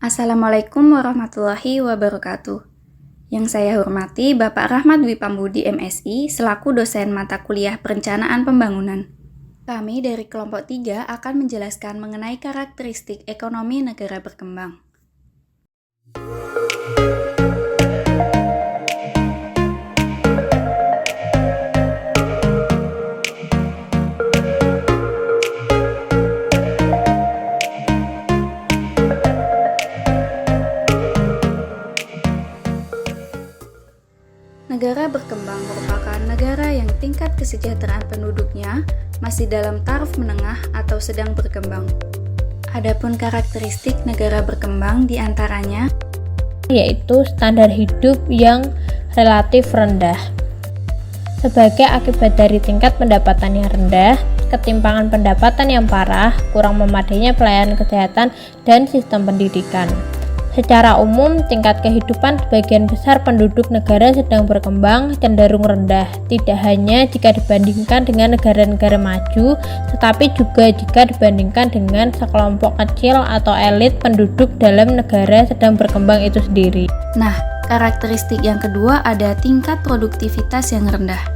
Assalamualaikum warahmatullahi wabarakatuh. Yang saya hormati Bapak Rahmat Dwi Pambudi MSI selaku dosen mata kuliah Perencanaan Pembangunan. Kami dari kelompok 3 akan menjelaskan mengenai karakteristik ekonomi negara berkembang. Negara berkembang merupakan negara yang tingkat kesejahteraan penduduknya masih dalam taraf menengah atau sedang berkembang. Adapun karakteristik negara berkembang diantaranya yaitu standar hidup yang relatif rendah. Sebagai akibat dari tingkat pendapatan yang rendah, ketimpangan pendapatan yang parah, kurang memadainya pelayanan kesehatan dan sistem pendidikan. Secara umum, tingkat kehidupan sebagian besar penduduk negara sedang berkembang cenderung rendah, tidak hanya jika dibandingkan dengan negara-negara maju, tetapi juga jika dibandingkan dengan sekelompok kecil atau elit penduduk dalam negara sedang berkembang itu sendiri. Nah, karakteristik yang kedua ada tingkat produktivitas yang rendah.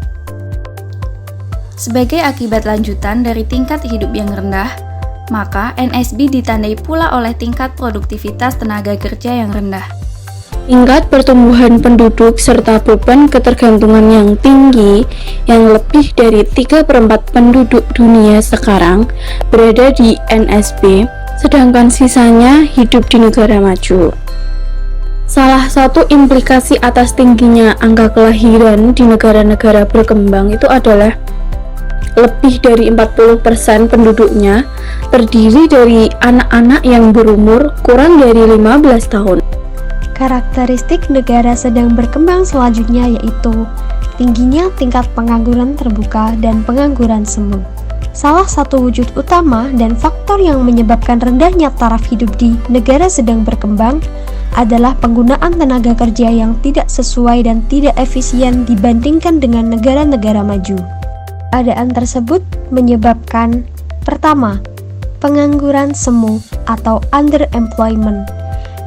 Sebagai akibat lanjutan dari tingkat hidup yang rendah, maka NSB ditandai pula oleh tingkat produktivitas tenaga kerja yang rendah. Tingkat pertumbuhan penduduk serta beban ketergantungan yang tinggi yang lebih dari 3/4 penduduk dunia sekarang berada di NSB, sedangkan sisanya hidup di negara maju. Salah satu implikasi atas tingginya angka kelahiran di negara-negara berkembang itu adalah lebih dari 40% penduduknya terdiri dari anak-anak yang berumur kurang dari 15 tahun. Karakteristik negara sedang berkembang selanjutnya yaitu tingginya tingkat pengangguran terbuka dan pengangguran semu. Salah satu wujud utama dan faktor yang menyebabkan rendahnya taraf hidup di negara sedang berkembang adalah penggunaan tenaga kerja yang tidak sesuai dan tidak efisien dibandingkan dengan negara-negara maju. Keadaan tersebut menyebabkan pertama, pengangguran semu atau underemployment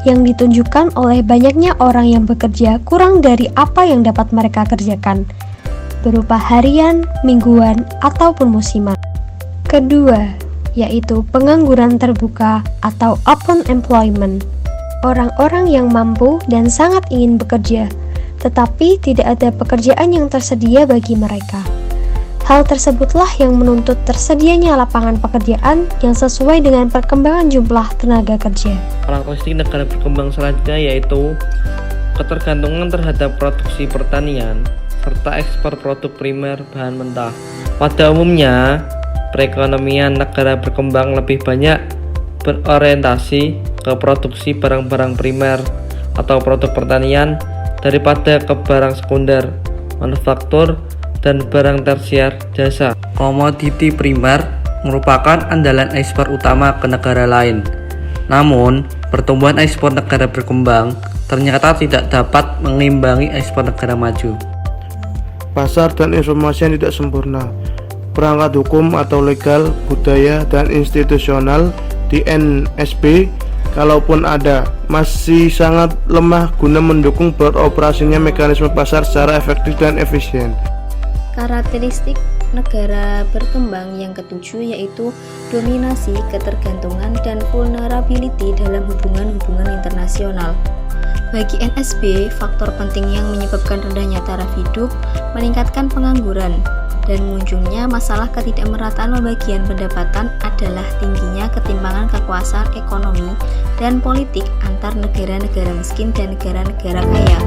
yang ditunjukkan oleh banyaknya orang yang bekerja kurang dari apa yang dapat mereka kerjakan, berupa harian, mingguan, ataupun musiman. Kedua, yaitu pengangguran terbuka atau open employment. Orang-orang yang mampu dan sangat ingin bekerja, tetapi tidak ada pekerjaan yang tersedia bagi mereka. Hal tersebutlah yang menuntut tersedianya lapangan pekerjaan yang sesuai dengan perkembangan jumlah tenaga kerja. Karakteristik negara berkembang selanjutnya yaitu ketergantungan terhadap produksi pertanian serta ekspor produk primer bahan mentah. Pada umumnya, perekonomian negara berkembang lebih banyak berorientasi ke produksi barang-barang primer atau produk pertanian daripada ke barang sekunder, manufaktur, dan barang tersier jasa. Komoditi primer merupakan andalan ekspor utama ke negara lain. Namun, pertumbuhan ekspor negara berkembang ternyata tidak dapat mengimbangi ekspor negara maju. Pasar dan informasi yang tidak sempurna. Perangkat hukum atau legal, budaya, dan institusional di NSB, kalaupun ada, masih sangat lemah guna mendukung beroperasinya mekanisme pasar secara efektif dan efisien. Karakteristik negara berkembang yang ketujuh yaitu dominasi, ketergantungan, dan vulnerability dalam hubungan-hubungan internasional. Bagi NSB, faktor penting yang menyebabkan rendahnya taraf hidup meningkatkan pengangguran dan munculnya masalah ketidakmerataan pembagian pendapatan adalah tingginya ketimpangan kekuasaan ekonomi dan politik antar negara-negara miskin dan negara-negara kaya.